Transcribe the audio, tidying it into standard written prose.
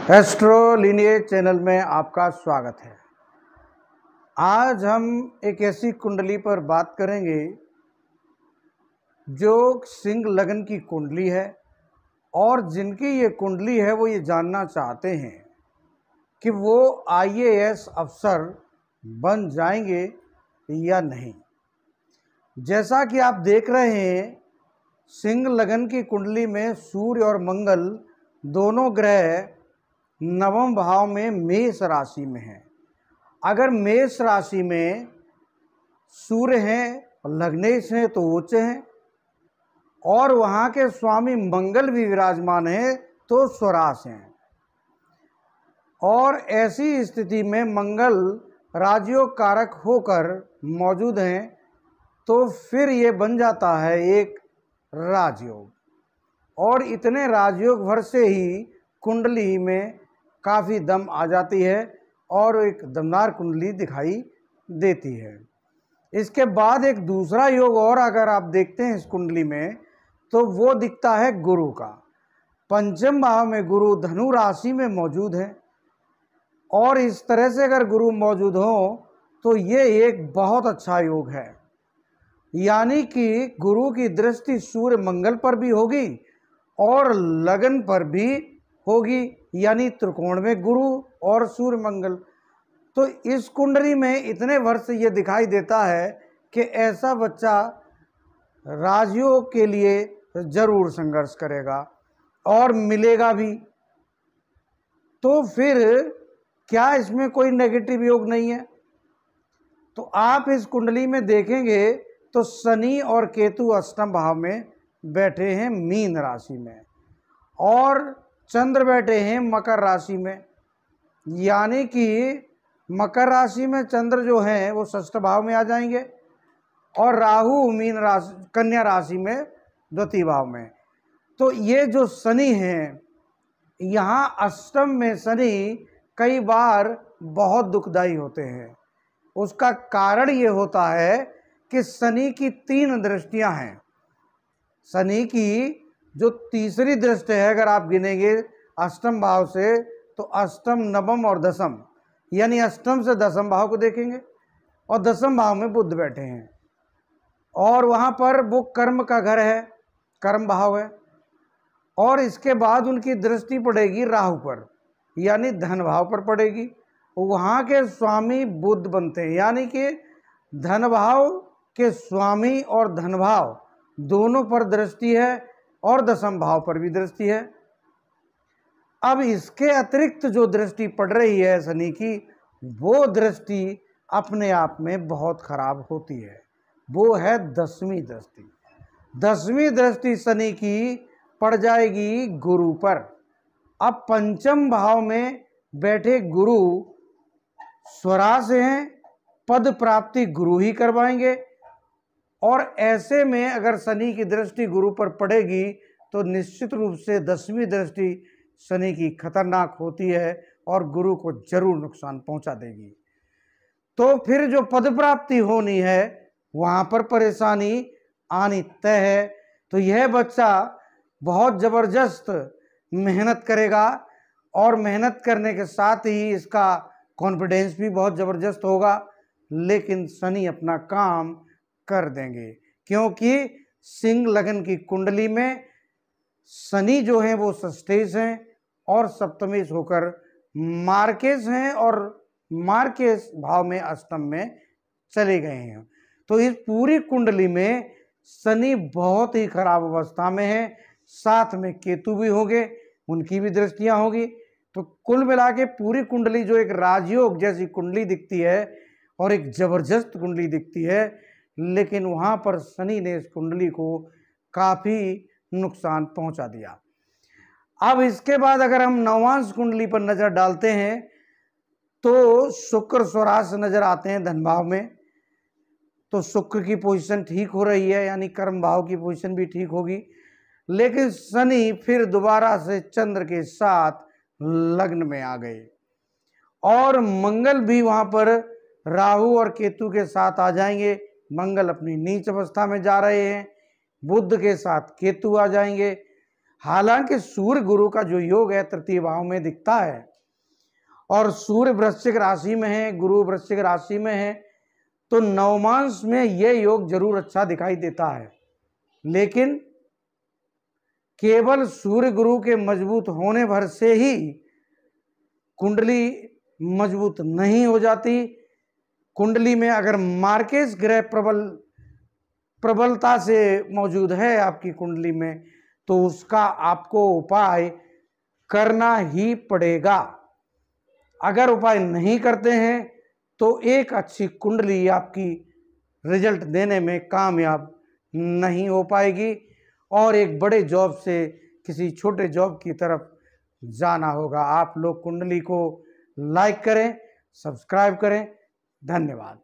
Astro lineage channel में आपका स्वागत है। आज हम एक ऐसी कुंडली पर बात करेंगे जो सिंह लगन की कुंडली है और जिनकी ये कुंडली है वो ये जानना चाहते हैं कि वो आईएएस अफसर बन जाएंगे या नहीं। जैसा कि आप देख रहे हैं, सिंह लगन की कुंडली में सूर्य और मंगल दोनों ग्रह नवम भाव में मेष राशि में है। अगर मेष राशि में सूर्य हैं, लग्नेश हैं तो उच्च हैं और वहाँ के स्वामी मंगल भी विराजमान हैं तो स्वराश हैं। और ऐसी स्थिति में मंगल राजयोग कारक होकर मौजूद हैं तो फिर ये बन जाता है एक राजयोग। और इतने राजयोग भर से ही कुंडली में काफ़ी दम आ जाती है और एक दमदार कुंडली दिखाई देती है। इसके बाद एक दूसरा योग और अगर आप देखते हैं इस कुंडली में तो वो दिखता है गुरु का। पंचम भाव में गुरु धनु राशि में मौजूद है और इस तरह से अगर गुरु मौजूद हो तो ये एक बहुत अच्छा योग है। यानी कि गुरु की दृष्टि सूर्य मंगल पर भी होगी और लगन पर भी होगी, यानी त्रिकोण में गुरु और सूर्य मंगल। तो इस कुंडली में इतने वर्ष ये दिखाई देता है कि ऐसा बच्चा राजयोग के लिए जरूर संघर्ष करेगा और मिलेगा भी। तो फिर क्या इसमें कोई नेगेटिव योग नहीं है? तो आप इस कुंडली में देखेंगे तो शनि और केतु अष्टम भाव में बैठे हैं मीन राशि में और चंद्र बैठे हैं मकर राशि में। यानी कि मकर राशि में चंद्र जो हैं वो षष्ठ भाव में आ जाएंगे और राहु मीन राशि कन्या राशि में द्वितीय भाव में। तो ये जो शनि हैं, यहाँ अष्टम में शनि कई बार बहुत दुखदाई होते हैं। उसका कारण ये होता है कि शनि की 3 दृष्टियां हैं। शनि की जो तीसरी दृष्टि है, अगर आप गिनेंगे अष्टम भाव से, तो अष्टम, नवम और दसम, यानी अष्टम से दसम भाव को देखेंगे और दसम भाव में बुध बैठे हैं और वहाँ पर वो कर्म का घर है, कर्म भाव है। और इसके बाद उनकी दृष्टि पड़ेगी राहु पर, यानी धन भाव पर पड़ेगी। वहाँ के स्वामी बुध बनते हैं, यानी कि धन भाव के स्वामी और धन भाव दोनों पर दृष्टि है और दसम भाव पर भी दृष्टि है। अब इसके अतिरिक्त जो दृष्टि पड़ रही है शनि की, वो दृष्टि अपने आप में बहुत खराब होती है। वो है 10वीं दृष्टि। 10वीं दृष्टि शनि की पड़ जाएगी गुरु पर। अब पंचम भाव में बैठे गुरु स्वराज हैं, पद प्राप्ति गुरु ही करवाएंगे। और ऐसे में अगर शनि की दृष्टि गुरु पर पड़ेगी तो निश्चित रूप से 10वीं दृष्टि शनि की खतरनाक होती है और गुरु को जरूर नुकसान पहुंचा देगी। तो फिर जो पद प्राप्ति होनी है वहाँ पर परेशानी आनी तय है। तो यह बच्चा बहुत ज़बरदस्त मेहनत करेगा और मेहनत करने के साथ ही इसका कॉन्फिडेंस भी बहुत ज़बरदस्त होगा, लेकिन शनि अपना काम कर देंगे क्योंकि सिंह लगन की कुंडली में शनि जो हैं वो षष्ठेश हैं और सप्तमेश होकर मार्केश हैं और मार्केश भाव में अष्टम में चले गए हैं। तो इस पूरी कुंडली में शनि बहुत ही खराब अवस्था में है, साथ में केतु भी होंगे, उनकी भी दृष्टियां होगी। तो कुल मिला के पूरी कुंडली जो एक राजयोग जैसी कुंडली दिखती है और एक जबरदस्त कुंडली दिखती है, लेकिन वहाँ पर शनि ने इस कुंडली को काफ़ी नुकसान पहुँचा दिया। अब इसके बाद अगर हम नवांश कुंडली पर नज़र डालते हैं तो शुक्र स्वराज नज़र आते हैं धन भाव में। तो शुक्र की पोजीशन ठीक हो रही है, यानी कर्म भाव की पोजीशन भी ठीक होगी। लेकिन शनि फिर दोबारा से चंद्र के साथ लग्न में आ गए और मंगल भी वहाँ पर राहु और केतु के साथ आ जाएंगे। मंगल अपनी नीच अवस्था में जा रहे हैं, बुध के साथ केतु आ जाएंगे। हालांकि सूर्य गुरु का जो योग है तृतीय भाव में दिखता है और सूर्य वृश्चिक राशि में है, गुरु वृश्चिक राशि में है, तो नवमांश में यह योग जरूर अच्छा दिखाई देता है। लेकिन केवल सूर्य गुरु के मजबूत होने भर से ही कुंडली मजबूत नहीं हो जाती। कुंडली में अगर मार्केज ग्रह प्रबलता से मौजूद है आपकी कुंडली में, तो उसका आपको उपाय करना ही पड़ेगा। अगर उपाय नहीं करते हैं तो एक अच्छी कुंडली आपकी रिजल्ट देने में कामयाब नहीं हो पाएगी और एक बड़े जॉब से किसी छोटे जॉब की तरफ जाना होगा। आप लोग कुंडली को लाइक करें, सब्सक्राइब करें। धन्यवाद।